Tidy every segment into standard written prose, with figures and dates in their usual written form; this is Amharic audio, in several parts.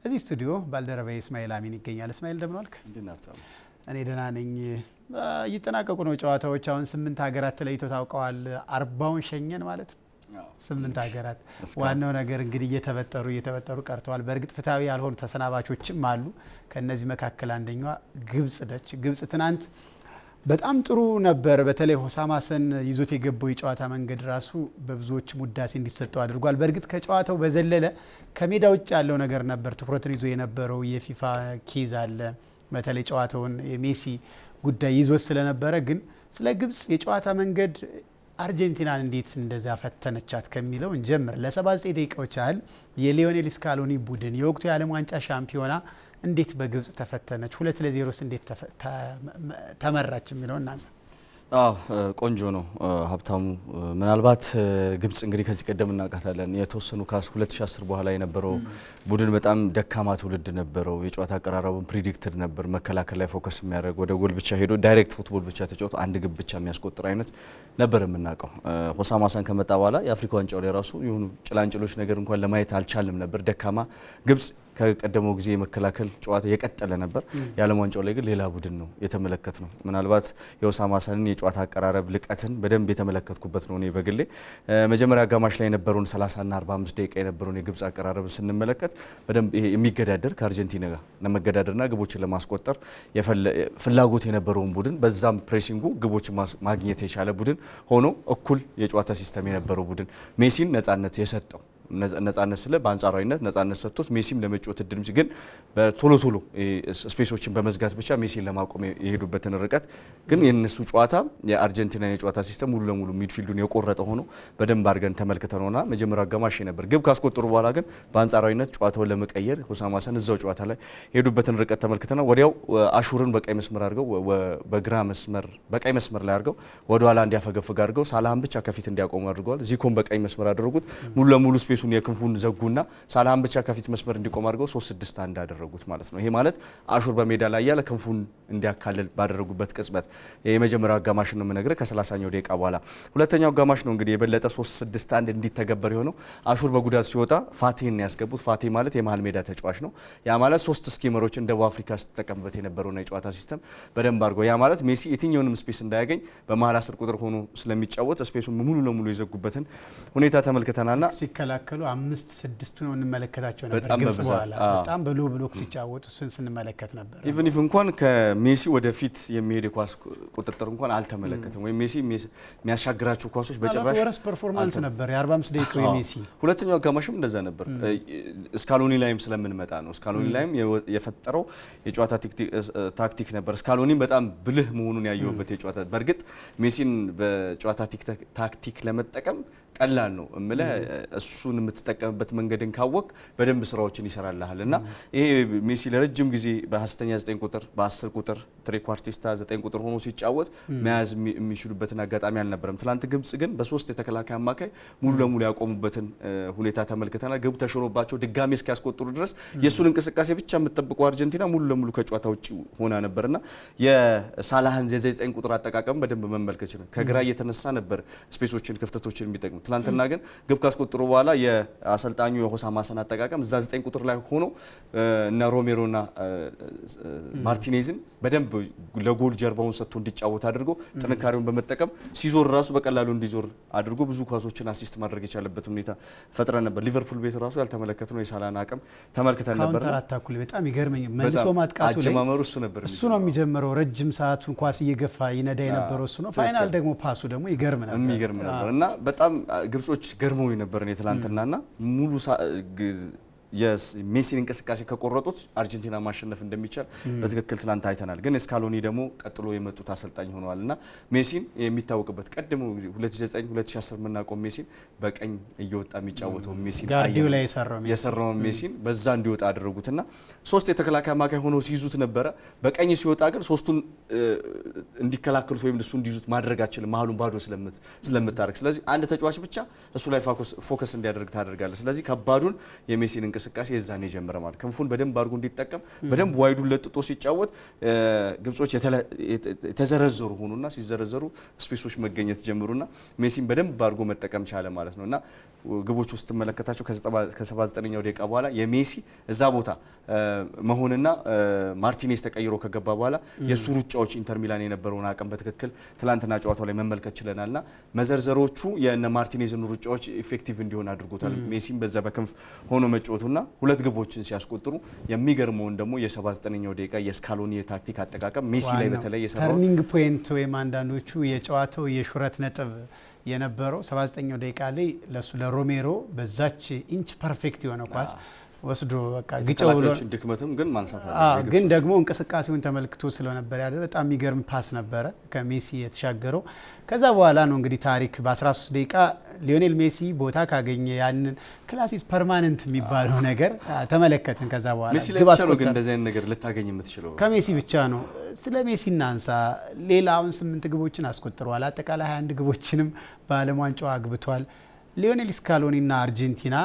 እዚህ ስቱዲዮ ባልደረባዬ እስማኤል አሚን ይገኛል። እስማኤል እንደምን ዋልክ? እኔ ደህና ነኝ። እየተጠናቀቁ ነው ጨዋታዎች። አሁን 8 ሀገራት ተለይቶ ታውቀዋል። 40ውን ሸኘን ማለት ነው። 8 ሀገራት። ዋናው ነገር እንግዲህ እየተበጠሩ ቀርተዋል። በእርግጥ ፍትሃዊ ያልሆኑ ተሰናባቾችም አሉ። ከነዚህ መካከል አንደኛዋ ግብጽ ነች። ግብጽ ትናንት በጣም ጥሩ ነበር። በተለይ ሆሳም ሀሰን ይዞት የገባው የጨዋታ መንገድ ራሱ በብዙዎች ሙዳሴ እንዲሰጠው አድርጓል። በእርግጥ ከጨዋታው በዘለለ ከሜዳ ውጭ ያለው ነገር ነበር ትኩረትን ይዞ የነበረው። የፊፋ ኬዝ አለ። በተለይ ጨዋታውን የሜሲ ጉዳይ ይዞት ስለነበረ፣ ግን ስለ ግብጽ የጨዋታ መንገድ አርጀንቲናን እንዴት እንደዛ ፈተነቻት ከሚለው እንጀምር። ለ79 ደቂቃዎች ያህል የሊዮኔል ስካሎኒ ቡድን የወቅቱ የዓለም ዋንጫ ሻምፒዮና እንዴት በግብጽ ተፈተነች? 2-0 እንዴት ተመራች የሚለው እናንሳ። ቆንጆ ነው ሀብታሙ። ምናልባት ግብጽ እንግዲህ ከዚህ ቀደም እናውቃታለን። የተወሰኑ ከ2010 በኋላ የነበረው ቡድን በጣም ደካማ ትውልድ ነበረው። የጨዋታ አቀራረቡን ፕሪዲክትድ ነበር። መከላከል ላይ ፎከስ የሚያደርግ ወደ ጎል ብቻ ሄዶ ዳይሬክት ፉትቦል ብቻ ተጫውቶ አንድ ግብ ብቻ የሚያስቆጥር አይነት ነበር የምናውቀው። ሆሳም ሀሰን ከመጣ በኋላ የአፍሪካ ዋንጫው ላይ ራሱ የሆኑ ጭላንጭሎች ነገር እንኳን ለማየት አልቻልም ነበር። ደካማ ግብጽ ከቀደመው ጊዜ የመከላከል ጨዋታ የቀጠለ ነበር። የዓለም ዋንጫው ላይ ግን ሌላ ቡድን ነው የተመለከት ነው። ምናልባት የሆሳም ሀሰንን የጨዋታ አቀራረብ ልቀትን በደንብ የተመለከትኩበት ነው። እኔ በግሌ መጀመሪያ አጋማሽ ላይ የነበረውን 30ና 45 ደቂቃ የነበረውን የግብጽ አቀራረብ ስንመለከት በደንብ የሚገዳደር ከአርጀንቲና ጋር ለመገዳደርና ግቦችን ለማስቆጠር ፍላጎት የነበረውን ቡድን በዛም ፕሬሲንጉ ግቦችን ማግኘት የቻለ ቡድን ሆኖ እኩል የጨዋታ ሲስተም የነበረው ቡድን ሜሲን ነጻነት የሰጠው ነጻነት ስለ በአንጻራዊነት ነጻነት ሰጥቶት ሜሲም ለመጫወት እድል ግን በቶሎ ስፔሶችን በመዝጋት ብቻ ሜሲን ለማቆም የሄዱበትን ርቀት ግን የነሱ ጨዋታ የአርጀንቲና የጨዋታ ሲስተም ሙሉ ለሙሉ ሚድፊልዱን የቆረጠ ሆኖ በደንብ አድርገን ተመልክተነውና መጀመሪያው አጋማሽ ነበር። ግብ ካስቆጠሩ በኋላ ግን በአንጻራዊነት ጨዋታውን ለመቀየር ሆሳም ሀሰን እዛው ጨዋታ ላይ የሄዱበትን ርቀት ተመልክተናል። ወዲያው አሹርን በቀይ መስመር አድርገው በቀይ መስመር ላይ አድርገው ወደ ኋላ እንዲያፈገፍግ አድርገው ሳላህን ብቻ ከፊት እንዲያቆሙ አድርገዋል። ዚኮን በቀይ መስመር አደረጉት። ሙሉ ለሙሉ የክንፉን ዘጉና ሳላህን ብቻ ከፊት መስመር እንዲቆም አድርገው 3-6-1 አደረጉት ማለት ነው። ይሄ ማለት አሹር በሜዳ ላይ ያለ ክንፉን እንዲያካልል ባደረጉበት ቅጽበት የመጀመሪያው አጋማሽ ነው የምነግርህ። ከ30ኛው ደቂቃ በኋላ ሁለተኛው አጋማሽ ነው እንግዲህ የበለጠ 3-6-1 እንዲተገበር የሆነው። አሹር በጉዳት ሲወጣ ፋቴን ያስገቡት። ፋቴ ማለት የመሃል ሜዳ ተጫዋች ነው። ያ ማለት 3 ስኪመሮች እንደ አፍሪካ ስትጠቀምበት የነበረውና የጨዋታ ሲስተም በደንብ አድርገው ያ ማለት ሜሲ የትኛውንም ስፔስ እንዳያገኝ በመሃል 10 ቁጥር ሆኖ ስለሚጫወት ስፔሱን ሙሉ ለሙሉ የዘጉበትን ሁኔታ ተመልክተናልና ሲከላከሉ 5-6 ነው እንመለከታቸው ነበር። ግብጽ በኋላ በጣም በሎ ብሎክ ሲጫወቱ ስንመለከት ነበር። ኢቭን እንኳን ከሜሲ ወደፊት የሚሄድ ኳስ ቁጥጥር እንኳን አልተመለከተም። ወይ ሜሲ የሚያሻግራቸው ኳሶች በጭራሽ ወረስ ፐርፎርማንስ ነበር የ45 ደቂቃው የሜሲ። ሁለተኛው አጋማሽም እንደዛ ነበር። ስካሎኒ ላይም ስለምንመጣ ነው። ስካሎኒ ላይም የፈጠረው የጨዋታ ታክቲክ ነበር። ስካሎኒም በጣም ብልህ መሆኑን ያየሁበት የጨዋታ በእርግጥ ሜሲን በጨዋታ ታክቲክ ለመጠቀም ቀላል ነው እምለ እሱን የምትጠቀምበት መንገድን ካወቅ በደንብ ስራዎችን ይሰራልሃል። እና ይሄ ሜሲ ለረጅም ጊዜ በ9 ቁጥር በ10 ቁጥር ትሬኳርቲስታ 9 ቁጥር ሆኖ ሲጫወት መያዝ የሚችሉበትን አጋጣሚ አልነበረም። ትላንት ግብጽ ግን በ3 የተከላካይ አማካይ ሙሉ ለሙሉ ያቆሙበትን ሁኔታ ተመልክተናል። ግብ ተሽሮባቸው ድጋሜ እስኪያስቆጥሩ ድረስ የእሱን እንቅስቃሴ ብቻ የምትጠብቀው አርጀንቲና ሙሉ ለሙሉ ከጨዋታ ውጭ ሆና ነበርና የሳላህን 9 ቁጥር አጠቃቀም በደንብ መመልከት ይችላል። ከግራ እየተነሳ ነበር ስፔሶችን ክፍተቶችን የሚጠቅሙ። ትላንትና ግን ግብ ካስቆጠሩ በኋላ የአሰልጣኙ የሆሳም ሀሰን አጠቃቀም እዛ 9 ቁጥር ላይ ሆኖ እና ሮሜሮና ማርቲኔዝን በደንብ ለጎል ጀርባውን ሰጥቶ እንዲጫወት አድርጎ ጥንካሬውን በመጠቀም ሲዞር ራሱ በቀላሉ እንዲዞር አድርጎ ብዙ ኳሶችን አሲስት ማድረግ የቻለበት ሁኔታ ፈጥረን ነበር። ሊቨርፑል ቤት ራሱ ያልተመለከትነው የሳላህን አቅም ተመልክተን ነበር። ካውንተር አታኩል በጣም ይገርመኝ። መልሶ ማጥቃቱ ላይ አጀማመሩ እሱ ነበር። እሱ ነው የሚጀምረው። ረጅም ሰዓቱን ኳስ እየገፋ ይነዳ የነበረው እሱ ነው። ፋይናል ደግሞ ፓሱ ደግሞ ይገርም ነበር እና በጣም ግብጾች ገርመው ነበር ትላንትናና ሙሉ የሜሲን እንቅስቃሴ ከቆረጡት አርጀንቲና ማሸነፍ እንደሚቻል በትክክል ትላንት አይተናል። ግን ስካሎኒ ደግሞ ቀጥሎ የመጡት አሰልጣኝ ሆነዋልና ሜሲን የሚታወቅበት ቀድሞ 2009 2010 የምናውቀው ሜሲን በቀኝ እየወጣ የሚጫወተው ሜሲን ጋርዲዮላ የሰራው ሜሲን በዛ እንዲወጣ አደረጉትና 3 የተከላካይ አማካይ ሆኖ ሲይዙት ነበረ። በቀኝ ሲወጣ ግን 3ቱን እንዲከላከሉት ወይም እሱ እንዲይዙት ማድረግ አችልም መሀሉን ባዶ ስለምታደርግ። ስለዚህ አንድ ተጫዋች ብቻ እሱ ላይ ፎከስ እንዲያደርግ ታደርጋለህ። ስለዚህ ከባዱን የሜሲን እንቅስቃሴ የዛኔ ጀመረ ማለት ክንፉን በደንብ አድርጎ እንዲጠቀም በደንብ ዋይዱን ለጥጦ ሲጫወት ግብጾች የተዘረዘሩ ሆኑና ሲዘረዘሩ ስፔሶች መገኘት ጀምሩና ሜሲን በደንብ አድርጎ መጠቀም ቻለ ማለት ነውና ግቦች ውስጥ ተመለከታቸው ከ79ኛው ደቂቃ በኋላ የሜሲ እዛ ቦታ መሆንና ማርቲኔዝ ተቀይሮ ከገባ በኋላ የሱ ሩጫዎች ኢንተር ሚላን የነበረውን አቅም በትክክል ትላንትና ጨዋታው ላይ መመልከት ችለናልና መዘርዘሮቹ የነ ማርቲኔዝን ሩጫዎች ኢፌክቲቭ እንዲሆን አድርጎታል። ሜሲም በዛ በክንፍ ሆኖ መጫወቱና ሁለት ግቦችን ሲያስቆጥሩ የሚገርመውን ደግሞ የ79ኛው ደቂቃ የስካሎኒ የታክቲክ አጠቃቀም ሜሲ ላይ በተለይ የሰራው ተርኒንግ ፖይንት ወይም አንዳንዶቹ የጨዋታው የሹረት ነጥብ የነበረው 79ኛው ደቂቃ ላይ ለሱ ለሮሜሮ በዛች ኢንች ፐርፌክት የሆነ ኳስ ወስዶ በቃ ግጨው ብሎ ድክመትም ግን ማንሳት አለ ግን ደግሞ እንቅስቃሴውን ተመልክቶ ስለነበር ያደረ በጣም የሚገርም ፓስ ነበረ ከሜሲ የተሻገረው። ከዛ በኋላ ነው እንግዲህ ታሪክ በ13 ደቂቃ ሊዮኔል ሜሲ ቦታ ካገኘ ያንን ክላሲስ ፐርማነንት የሚባለው ነገር ተመለከትን። ከዛ በኋላ ሜሲ ላይ ብቻ ነው ግን እንደዚህ አይነት ነገር ልታገኝ የምትችለው ከሜሲ ብቻ ነው። ስለ ሜሲ እናንሳ። ሌላውን 8 ግቦችን አስቆጥሯል። አጠቃላይ 21 ግቦችንም በዓለም ዋንጫው አግብቷል። ሊዮኔል ስካሎኒና አርጀንቲና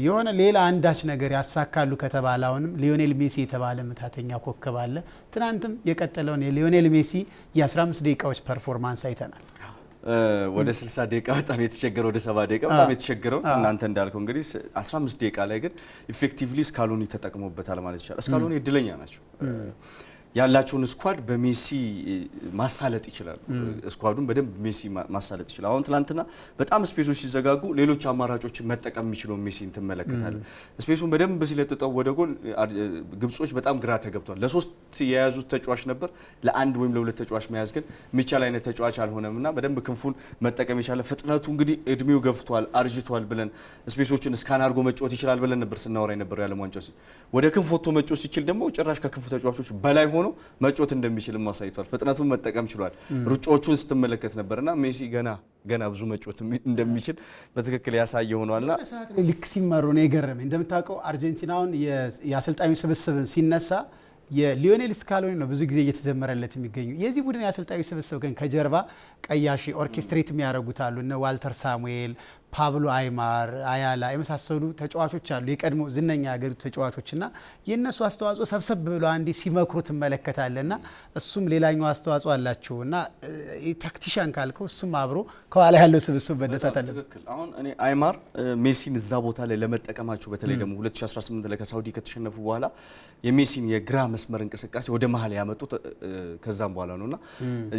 የሆነ ሌላ አንዳች ነገር ያሳካሉ ከተባለ አሁንም ሊዮኔል ሜሲ የተባለ ምታተኛ ኮከብ አለ። ትናንትም የቀጠለውን የሊዮኔል ሜሲ የ15 ደቂቃዎች ፐርፎርማንስ አይተናል። ወደ 60 ደቂቃ በጣም የተቸገረው ወደ 70 ደቂቃ በጣም የተቸገረው እናንተ እንዳልከው እንግዲህ 15 ደቂቃ ላይ ግን ኢፌክቲቭሊ ስካሎኒ ተጠቅሞበታል ማለት ይቻላል። ስካሎኒ እድለኛ ናቸው። ያላቸውን ስኳድ በሜሲ ማሳለጥ ይችላል። ስኳዱን በደንብ ሜሲ ማሳለጥ ይችላል። አሁን ትላንትና በጣም ስፔሶች ሲዘጋጉ ሌሎች አማራጮችን መጠቀም የሚችለው ሜሲን ትመለከታለህ። ስፔሱን በደንብ ሲለጥጠው ወደ ጎል ግብጾች በጣም ግራ ተገብቷል። ለሶስት የያዙት ተጫዋች ነበር፣ ለአንድ ወይም ለሁለት ተጫዋች መያዝ ግን የሚቻል አይነት ተጫዋች አልሆነምና በደንብ ክንፉን መጠቀም የቻለ ፍጥነቱ እንግዲህ እድሜው ገፍቷል፣ አርጅቷል ብለን ስፔሶችን ስካን አድርጎ መጫወት ይችላል ብለን ነበር ስናወራ የነበረው ያለ ዋንጫው ወደ ክንፍ ወጥቶ መጫወት ሲችል ደግሞ ጭራሽ ከክንፍ ተጫዋቾች በላይ ሆኖ መጫወት እንደሚችል ማሳይቷል። ፍጥነቱን መጠቀም ችሏል። ሩጫዎቹን ስትመለከት ነበርና ሜሲ ገና ብዙ መጫወት እንደሚችል በትክክል ያሳየ ሆኗልና ልክ ሲመሩ ነው የገረመኝ። እንደምታውቀው አርጀንቲናውን የአሰልጣኙ ስብስብን ሲነሳ የሊዮኔል ስካሎኒ ነው ብዙ ጊዜ እየተዘመረለት የሚገኙ። የዚህ ቡድን የአሰልጣኙ ስብስብ ግን ከጀርባ ቀያሺ ኦርኬስትሬት የሚያደርጉት አሉ። እነ ዋልተር ሳሙኤል፣ ፓብሎ አይማር፣ አያላ የመሳሰሉ ተጫዋቾች አሉ፣ የቀድሞ ዝነኛ ሀገሪቱ ተጫዋቾችና የእነሱ አስተዋጽኦ ሰብሰብ ብሎ አንዴ ሲመክሩ ትመለከታለና እሱም ሌላኛው አስተዋጽኦ አላቸውና ታክቲሻን ካልከው እሱም አብሮ ከኋላ ያለው ስብስብ መነሳት አለ። ትክክል። አሁን እኔ አይማር ሜሲን እዛ ቦታ ላይ ለመጠቀማቸው በተለይ ደግሞ 2018 ላይ ከሳውዲ ከተሸነፉ በኋላ የሜሲን የግራ መስመር እንቅስቃሴ ወደ መሀል ያመጡት ከዛም በኋላ ነውና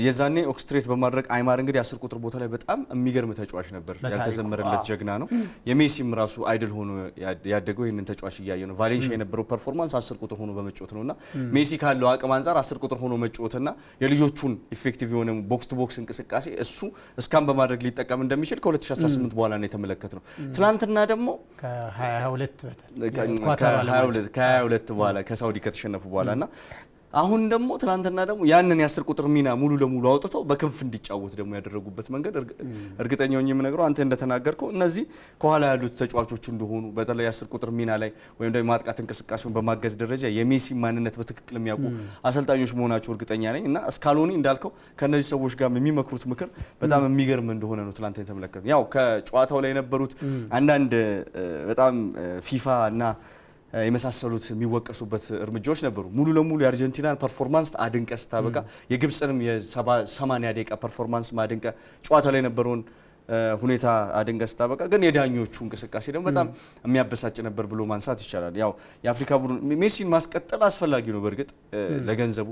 የዛኔ ኦክስትሬት በማድረግ አይማር እንግዲህ 10 ቁጥር ቦታ ላይ በጣም የሚገርም ተጫዋች ነበር። ያልተዘመረለት ጀግና ነው። የሜሲም ራሱ አይድል ሆኖ ያደገው ይሄንን ተጫዋች እያየ ነው። ቫሌንሺያ የነበረው ፐርፎርማንስ 10 ቁጥር ሆኖ በመጫወት ነውና ሜሲ ካለው አቅም አንፃር 10 ቁጥር ሆኖ መጫወትና የልጆቹን ኢፌክቲቭ የሆነ ቦክስ ቱ ቦክስ እንቅስቃሴ እሱ እስካን በማድረግ ሊጠቀም እንደሚችል ከ2018 በኋላ ነው የተመለከትነው። ትላንትና ደግሞ ከ22 በኋላ ከሳውዲ ከተሸነፉ በኋላና አሁን ደግሞ ትላንትና ደግሞ ያንን የ10 ቁጥር ሚና ሙሉ ለሙሉ አውጥተው በክንፍ እንዲጫወት ደግሞ ያደረጉበት መንገድ እርግጠኛ ሆኜ የምነግረው አንተ እንደተናገርከው እነዚህ ከኋላ ያሉት ተጫዋቾች እንደሆኑ በተለይ 10 ቁጥር ሚና ላይ ወይም ደግሞ ማጥቃት እንቅስቃሴውን በማገዝ ደረጃ የሜሲ ማንነት በትክክል የሚያውቁ አሰልጣኞች መሆናቸው እርግጠኛ ነኝ እና ስካሎኒ እንዳልከው ከነዚህ ሰዎች ጋር የሚመክሩት ምክር በጣም የሚገርም እንደሆነ ነው ትላንትና የተመለከተው። ያው ከጨዋታው ላይ የነበሩት አንዳንድ በጣም ፊፋ እና የመሳሰሉት የሚወቀሱበት እርምጃዎች ነበሩ። ሙሉ ለሙሉ የአርጀንቲናን ፐርፎርማንስ አድንቀ ስታበቃ የግብጽንም የ80 ደቂቃ ፐርፎርማንስ ማድንቀ ጨዋታ ላይ የነበረውን ሁኔታ አድንቀ ስታበቃ ግን የዳኞቹ እንቅስቃሴ ደግሞ በጣም የሚያበሳጭ ነበር ብሎ ማንሳት ይቻላል። ያው የአፍሪካ ቡድን ሜሲን ማስቀጠል አስፈላጊ ነው። በእርግጥ ለገንዘቡ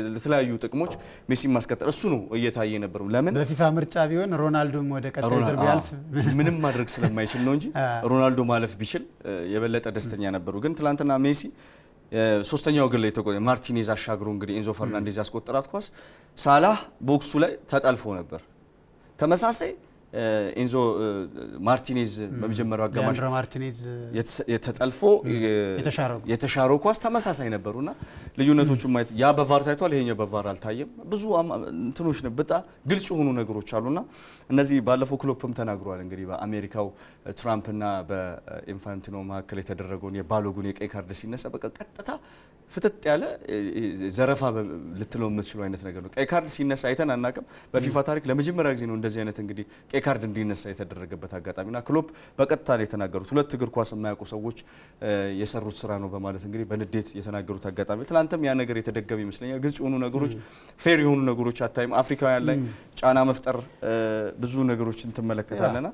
ለተለያዩ ጥቅሞች ሜሲን ማስቀጠል እሱ ነው እየታየ ነበረው። ለምን በፊፋ ምርጫ ቢሆን ሮናልዶም ወደ ቀጣዩ ዙር ቢያልፍ ምንም ማድረግ ስለማይችል ነው እንጂ ሮናልዶ ማለፍ ቢችል የበለጠ ደስተኛ ነበሩ። ግን ትላንትና ሜሲ ሶስተኛው ግል ላይ ተቆየ ማርቲኔዝ አሻግሮ እንግዲህ ኤንዞ ፈርናንዴዝ ያስቆጠራት ኳስ ሳላህ ቦክሱ ላይ ተጠልፎ ነበር። ተመሳሳይ ኤንዞ ማርቲኔዝ በመጀመሪያው አጋማሽ ማርቲኔዝ የተጠልፎ የተሻረው ኳስ ተመሳሳይ ነበሩና ልዩነቶቹ ማየት ያ በቫር ታይቷል፣ ይሄኛው በቫር አልታየም። ብዙ እንትኖች በጣም ግልጽ የሆኑ ነገሮች አሉና እነዚህ ባለፈው ክሎፕም ተናግሯል። እንግዲህ በአሜሪካው ትራምፕና በኢንፋንቲኖ መካከል የተደረገውን የባሎጉን የቀይ ካርድ ሲነሳ በቃ ቀጥታ ፍጥጥ ያለ ዘረፋ ልትለው የምትችለው አይነት ነገር ነው። ቀይ ካርድ ሲነሳ አይተን አናውቅም። በፊፋ ታሪክ ለመጀመሪያ ጊዜ ነው እንደዚህ አይነት እንግዲህ ቀይ ቀይ ካርድ እንዲነሳ የተደረገበት አጋጣሚና ክሎፕ በቀጥታ ላይ የተናገሩት ሁለት እግር ኳስ የማያውቁ ሰዎች የሰሩት ስራ ነው በማለት እንግዲህ በንዴት የተናገሩት አጋጣሚ ትላንትም ያ ነገር የተደገመ ይመስለኛል። ግልጽ የሆኑ ነገሮች ፌር የሆኑ ነገሮች አታይም። አፍሪካውያን ላይ ጫና መፍጠር ብዙ ነገሮችን ትመለከታለና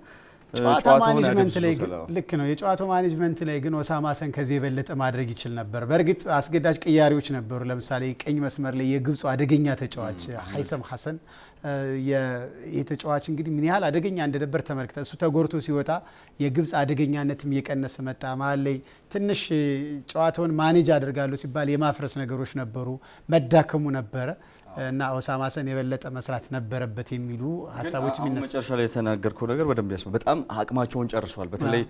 ጨዋታ ማኔጅመንት ላይ ልክ ነው። የጨዋታው ማኔጅመንት ላይ ግን ኦሳማ ሀሰን ከዚህ የበለጠ ማድረግ ይችል ነበር። በእርግጥ አስገዳጅ ቅያሪዎች ነበሩ። ለምሳሌ ቀኝ መስመር ላይ የግብፁ አደገኛ ተጫዋች ሀይሰም ሀሰን የተጫዋች እንግዲህ ምን ያህል አደገኛ እንደነበር ተመልክተ እሱ ተጎርቶ ሲወጣ የግብፅ አደገኛነትም እየቀነሰ መጣ። መሀል ላይ ትንሽ ጨዋታውን ማኔጅ አድርጋለሁ ሲባል የማፍረስ ነገሮች ነበሩ፣ መዳከሙ ነበረ እና ኦሳማ ሀሰን የበለጠ መስራት ነበረበት የሚሉ ሀሳቦች የሚነሱ መጨረሻ ላይ የተናገርከው ነገር በደንብ ያስመ በጣም አቅማቸውን ጨርሰዋል። በተለይ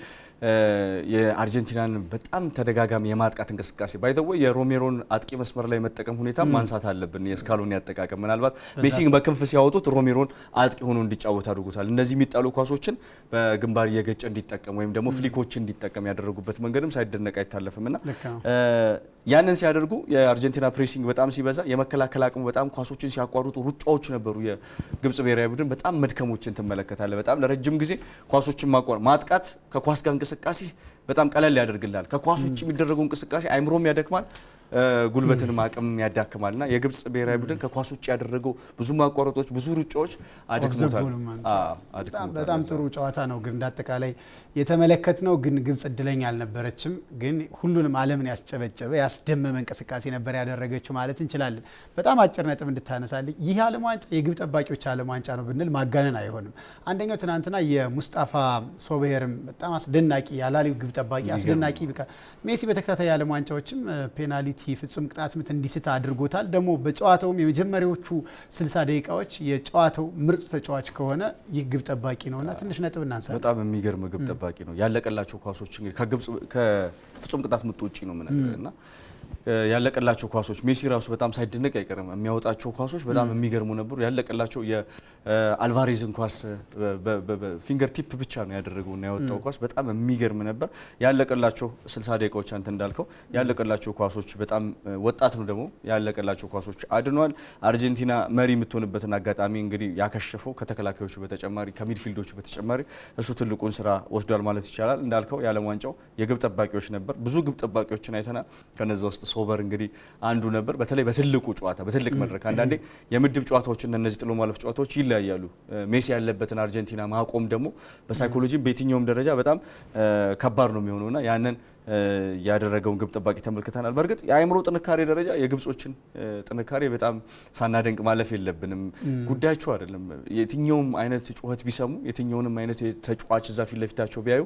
የአርጀንቲናን በጣም ተደጋጋሚ የማጥቃት እንቅስቃሴ ባይ ዘ ወይ የሮሜሮን አጥቂ መስመር ላይ መጠቀም ሁኔታ ማንሳት አለብን። የስካሎኒ ያጠቃቀም ምናልባት ሜሲን በክንፍ ሲያወጡት ሮሜሮን አጥቂ ሆኖ እንዲጫወት አድርጎታል። እነዚህ የሚጣሉ ኳሶችን በግንባር የገጨ እንዲጠቀም ወይም ደግሞ ፍሊኮችን እንዲጠቀም ያደረጉበት መንገድም ሳይደነቅ አይታለፍምና ያንን ሲያደርጉ የአርጀንቲና ፕሬሲንግ በጣም ሲበዛ የመከላከል አቅሙ በጣም ኳሶችን ሲያቋርጡ ሩጫዎች ነበሩ። የግብጽ ብሔራዊ ቡድን በጣም መድከሞችን ትመለከታለ። በጣም ለረጅም ጊዜ ኳሶችን ማጥቃት ከኳስ ጋር እንቅስቃሴ በጣም ቀለል ያደርግላል። ከኳስ ውጭ የሚደረገው እንቅስቃሴ አይምሮም ያደክማል፣ ጉልበትንም አቅም ያዳክማልና የግብጽ ብሔራዊ ቡድን ከኳስ ውጭ ያደረገው ብዙ ማቋረጦች፣ ብዙ ሩጫዎች አድክሞታል። በጣም ጥሩ ጨዋታ ነው ግን እንዳጠቃላይ የተመለከትነው። ግን ግብጽ እድለኛ አልነበረችም። ግን ሁሉንም ዓለምን ያስጨበጨበ ያስደመመ እንቅስቃሴ ነበር ያደረገችው ማለት እንችላለን። በጣም አጭር ነጥብ እንድታነሳልኝ ይህ ዓለም ዋንጫ የግብ ጠባቂዎች ዓለም ዋንጫ ነው ብንል ማጋነን አይሆንም። አንደኛው ትናንትና የሙስጣፋ ሶብሄርም በጣም አስደናቂ ያላሊው ግብ ጠባቂ አስደናቂ ሜሲ በተከታታይ ዓለም ዋንጫዎችም ፔናልቲ ፍጹም ቅጣት ምት እንዲስት አድርጎታል። ደግሞ በጨዋታውም የመጀመሪያዎቹ 60 ደቂቃዎች የጨዋታው ምርጥ ተጫዋች ከሆነ ይህ ግብ ጠባቂ ነውና ትንሽ ነጥብ እናንሳ። በጣም የሚገርም ግብ ጠባቂ ነው። ያለቀላቸው ኳሶች እንግዲህ ከፍጹም ቅጣት ምት ውጪ ነው ምንና ያለቀላቸው ኳሶች ሜሲ ራሱ በጣም ሳይደነቅ አይቀርም። የሚያወጣቸው ኳሶች በጣም የሚገርሙ ነበሩ። ያለቀላቸው የአልቫሬዝን ኳስ በፊንገር ቲፕ ብቻ ነው ያደረገውና ያወጣው ኳስ በጣም የሚገርም ነበር። ያለቀላቸው 60 ደቂቃዎች አንተ እንዳልከው ያለቀላቸው ኳሶች በጣም ወጣት ነው ደግሞ ያለቀላቸው ኳሶች አድኗል። አርጀንቲና መሪ የምትሆንበትን አጋጣሚ እንግዲህ ያከሸፈው ከተከላካዮቹ በተጨማሪ ከሚድፊልዶቹ በተጨማሪ እሱ ትልቁን ስራ ወስዷል ማለት ይቻላል። እንዳልከው የዓለም ዋንጫው የግብ ጠባቂዎች ነበር። ብዙ ግብ ጠባቂዎችን አይተናል። ከነዛ ውስጥ ሶበር እንግዲህ አንዱ ነበር። በተለይ በትልቁ ጨዋታ በትልቅ መድረክ አንዳንዴ የምድብ ጨዋታዎችና እነዚህ ጥሎ ማለፍ ጨዋታዎች ይለያያሉ። ሜሲ ያለበትን አርጀንቲና ማቆም ደግሞ በሳይኮሎጂም በየትኛውም ደረጃ በጣም ከባድ ነው የሚሆነውና ያንን ያደረገውን ግብ ጠባቂ ተመልክተናል። በእርግጥ የአእምሮ ጥንካሬ ደረጃ የግብጾችን ጥንካሬ በጣም ሳናደንቅ ማለፍ የለብንም። ጉዳያቸው አይደለም። የትኛውም አይነት ጩኸት ቢሰሙ የትኛውንም አይነት ተጫዋች እዛ ፊት ለፊታቸው ቢያዩ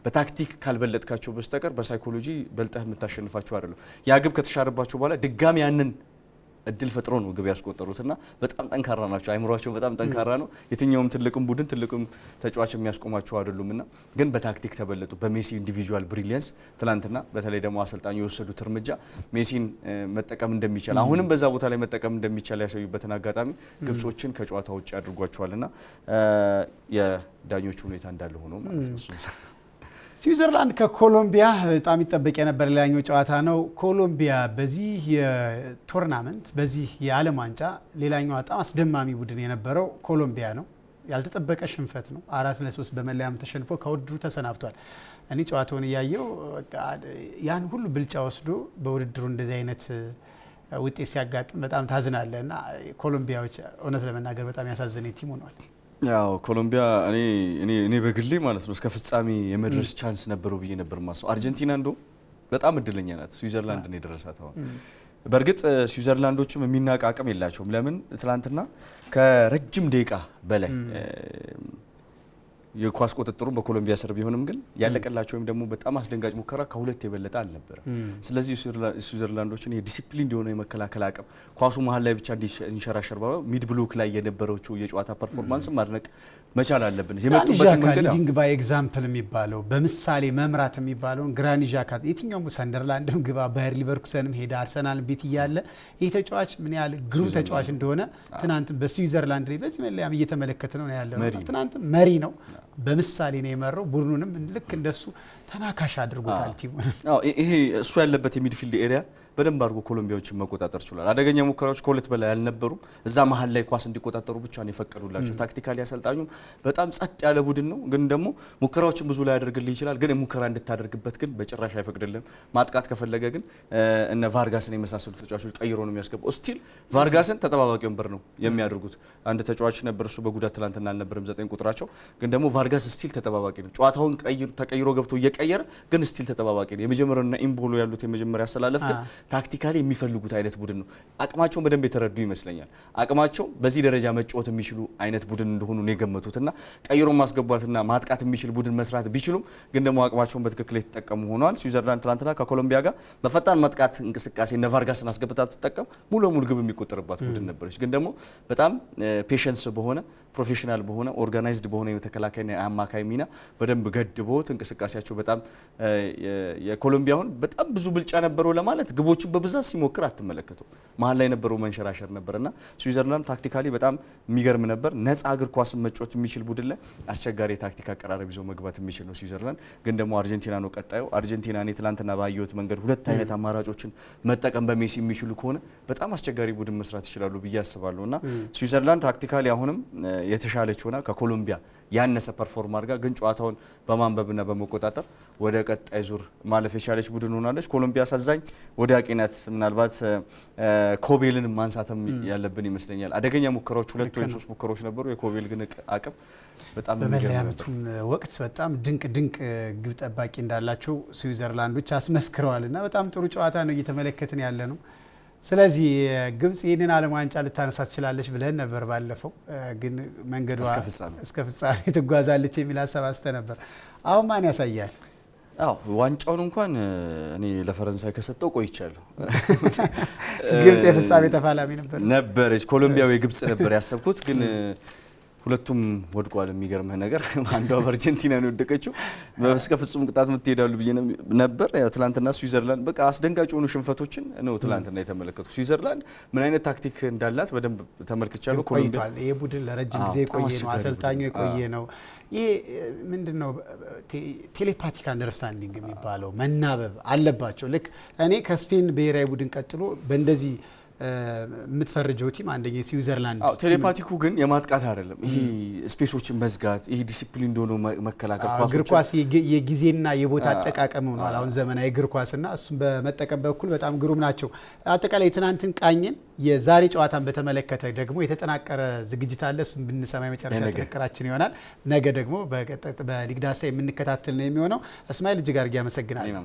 በታክቲክ ካልበለጥካቸው በስተቀር በሳይኮሎጂ በልጠህ የምታሸንፋቸው አይደለም። ያ ግብ ከተሻረባቸው በኋላ ድጋሚ ያንን እድል ፈጥሮ ነው ግብ ያስቆጠሩትና በጣም ጠንካራ ናቸው። አይምሮአቸው በጣም ጠንካራ ነው። የትኛውም ትልቅም ቡድን ትልቅም ተጫዋች የሚያስቆማቸው አይደሉምና ግን በታክቲክ ተበለጡ። በሜሲ ኢንዲቪጁዋል ብሪሊየንስ ትላንትና በተለይ ደግሞ አሰልጣኙ የወሰዱት እርምጃ ሜሲን መጠቀም እንደሚቻል አሁንም በዛ ቦታ ላይ መጠቀም እንደሚቻል ያሳዩበትን አጋጣሚ ግብጾችን ከጨዋታ ውጭ አድርጓቸዋልና የዳኞቹ ሁኔታ እንዳለ ሆኖ ማለት ነው። ስዊዘርላንድ ከኮሎምቢያ በጣም ይጠበቅ የነበረ ሌላኛው ጨዋታ ነው። ኮሎምቢያ በዚህ የቶርናመንት በዚህ የዓለም ዋንጫ ሌላኛው በጣም አስደማሚ ቡድን የነበረው ኮሎምቢያ ነው። ያልተጠበቀ ሽንፈት ነው። 4-3 በመለያም ተሸንፎ ከውድድሩ ተሰናብቷል። እኔ ጨዋታውን እያየው ያን ሁሉ ብልጫ ወስዶ በውድድሩ እንደዚህ አይነት ውጤት ሲያጋጥም በጣም ታዝናለህ እና ኮሎምቢያዎች እውነት ለመናገር በጣም ያሳዘነ ቲም ሆኗል። ያው ኮሎምቢያ እኔ በግሌ ማለት ነው እስከ ፍጻሜ የመድረስ ቻንስ ነበረው ብዬ ነበር ማስበው። አርጀንቲና እንደው በጣም እድለኛ ናት ስዊዘርላንድ ነው የደረሳት። አሁን በእርግጥ ስዊዘርላንዶችም የሚናቅ አቅም የላቸውም። ለምን ትላንትና ከረጅም ደቂቃ በላይ የኳስ ቁጥጥሩ በኮሎምቢያ ስር ቢሆንም ግን ያለቀላቸው ወይም ደግሞ በጣም አስደንጋጭ ሙከራ ከሁለት የበለጠ አልነበረ። ስለዚህ ስዊዘርላንዶችን የዲሲፕሊን እንዲሆነ የመከላከል አቅም ኳሱ መሀል ላይ ብቻ እንዲንሸራሸር ሚድ ብሎክ ላይ የነበረችው የጨዋታ ፐርፎርማንስ ማድነቅ መቻል አለብን። የመጡበት መንገድ ሊዲንግ ባይ ኤግዛምፕል የሚባለው በምሳሌ መምራት የሚባለውን ግራኒት ዣካ የትኛውም ሰንደርላንድም ግባ ባየር ሊቨርኩሰንም ሄደ አርሰናል ቤት እያለ ይህ ተጫዋች ምን ያህል ግሩም ተጫዋች እንደሆነ ትናንት በስዊዘርላንድ ላይ በዚህ መለያም እየተመለከተ ነው ያለው። ትናንት መሪ ነው በምሳሌ ነው የመራው። ቡድኑንም ልክ እንደሱ ተናካሽ አድርጎታል ቲሙን። ይሄ እሱ ያለበት የሚድፊልድ ኤሪያ በደንብ አድርጎ ኮሎምቢያዎችን መቆጣጠር ችሏል። አደገኛ ሙከራዎች ከሁለት በላይ አልነበሩም። እዛ መሀል ላይ ኳስ እንዲቆጣጠሩ ብቻ ነው የፈቀዱላቸው። ታክቲካሊ አሰልጣኙም በጣም ጸጥ ያለ ቡድን ነው፣ ግን ደግሞ ሙከራዎችን ብዙ ላይ ያደርግልህ ይችላል። ግን ሙከራ እንድታደርግበት ግን በጭራሽ አይፈቅድልም። ማጥቃት ከፈለገ ግን እነ ቫርጋስን የመሳሰሉ ተጫዋቾች ቀይሮ ነው የሚያስገባው። ስቲል ቫርጋስን ተጠባባቂ ወንበር ነው የሚያደርጉት። አንድ ተጫዋች ነበር እሱ በጉዳት ትላንትና አልነበረም 9 ቁጥራቸው፣ ግን ደግሞ ቫርጋስ ስቲል ተጠባባቂ ነው። ጨዋታውን ተቀይሮ ገብቶ እየቀየረ ግን ስቲል ተጠባባቂ ነው። የመጀመሪያውና ኢምቦሎ ያሉት የመጀመሪያ አሰላለፍ ግን ታክቲካሊ የሚፈልጉት አይነት ቡድን ነው። አቅማቸውን በደንብ የተረዱ ይመስለኛል። አቅማቸው በዚህ ደረጃ መጫወት የሚችሉ አይነት ቡድን እንደሆኑ ነው የገመቱትና ቀይሮ ማስገባትና ማጥቃት የሚችል ቡድን መስራት ቢችሉም ግን ደግሞ አቅማቸውን በትክክል የተጠቀሙ ሆነዋል። ስዊዘርላንድ ትላንትና ከኮሎምቢያ ጋር በፈጣን ማጥቃት እንቅስቃሴ እነ ቫርጋስን አስገብታ ብትጠቀም ሙሉ ለሙሉ ግብ የሚቆጠርባት ቡድን ነበረች። ግን ደግሞ በጣም ፔሸንስ በሆነ ፕሮፌሽናል በሆነ ኦርጋናይዝድ በሆነ የተከላካይና የአማካይ ሚና በደንብ ገድቦት እንቅስቃሴያቸው በጣም የኮሎምቢያውን በጣም ብዙ ብልጫ ነበረው ለማለት ግቦችን በብዛት ሲሞክር አትመለከቱ። መሀል ላይ ነበረው መንሸራሸር ነበርና ስዊዘርላንድ ታክቲካሊ በጣም የሚገርም ነበር። ነፃ እግር ኳስ መጫወት የሚችል ቡድን ላይ አስቸጋሪ የታክቲክ አቀራረብ ይዞ መግባት የሚችል ነው ስዊዘርላንድ። ግን ደግሞ አርጀንቲና ነው ቀጣዩ። አርጀንቲና እኔ ትላንትና ባየሁት መንገድ ሁለት አይነት አማራጮችን መጠቀም በሜሲ የሚችሉ ከሆነ በጣም አስቸጋሪ ቡድን መስራት ይችላሉ ብዬ አስባለሁ እና ስዊዘርላንድ ታክቲካሊ አሁንም የተሻለች ሆና ከኮሎምቢያ ያነሰ ፐርፎርም አድርጋ ግን ጨዋታውን በማንበብና በመቆጣጠር ወደ ቀጣይ ዙር ማለፍ የቻለች ቡድን ሆናለች። ኮሎምቢያ አሳዛኝ ወዳቂ ናት። ምናልባት ኮቤልን ማንሳትም ያለብን ይመስለኛል። አደገኛ ሙከራዎች 2 ወይም 3 ሙከራዎች ነበሩ። የኮቤል ግን አቅም በጣም በመለያ ምቱም ወቅት በጣም ድንቅ ግብ ጠባቂ እንዳላቸው ስዊዘርላንዶች አስመስክረዋልና በጣም ጥሩ ጨዋታ ነው እየተመለከትን ያለ ነው። ስለዚህ ግብጽ ይህንን ዓለም ዋንጫ ልታነሳ ትችላለች ብለን ነበር ባለፈው፣ ግን መንገዷ እስከ ፍጻሜ ትጓዛለች የሚል ሀሳብ አስተ ነበር። አሁን ማን ያሳያል? አዎ ዋንጫውን እንኳን እኔ ለፈረንሳይ ከሰጠው ቆይቻለሁ። ግብጽ የፍጻሜ ተፋላሚ ነበረች። ኮሎምቢያው የግብጽ ነበር ያሰብኩት፣ ግን ሁለቱም ወድቋል። የሚገርምህ ነገር አንዷ በአርጀንቲና ነው የወደቀችው። እስከ ፍጹም ቅጣት የምትሄዳሉ ብዬ ነበር። ትላንትና ስዊዘርላንድ በቃ አስደንጋጭ የሆኑ ሽንፈቶችን ነው ትላንትና የተመለከቱ። ስዊዘርላንድ ምን አይነት ታክቲክ እንዳላት በደንብ ተመልክቻለሁ። ቆይቷል። ይሄ ቡድን ለረጅም ጊዜ የቆየ ነው። አሰልጣኙ የቆየ ነው። ይሄ ምንድነው ቴሌፓቲክ አንደርስታንዲንግ የሚባለው መናበብ አለባቸው። ልክ እኔ ከስፔን ብሔራዊ ቡድን ቀጥሎ በእንደዚህ የምትፈርጀው ቲም አንደኛ ስዊዘርላንድ። ቴሌፓቲኩ ግን የማጥቃት አይደለም። ይሄ ስፔሶችን መዝጋት፣ ይሄ ዲሲፕሊን እንደሆነ መከላከል፣ እግር ኳስ የጊዜና የቦታ አጠቃቀም ሆኗል አሁን ዘመናዊ እግር ኳስና እሱም በመጠቀም በኩል በጣም ግሩም ናቸው። አጠቃላይ ትናንትን ቃኝን የዛሬ ጨዋታን በተመለከተ ደግሞ የተጠናቀረ ዝግጅት አለ። እሱም ብንሰማ የመጨረሻ ጥንቅራችን ይሆናል። ነገ ደግሞ በሊግ ዳሳ የምንከታተል ነው የሚሆነው። እስማኤል እጅግ አድርጌ አመሰግናለሁ።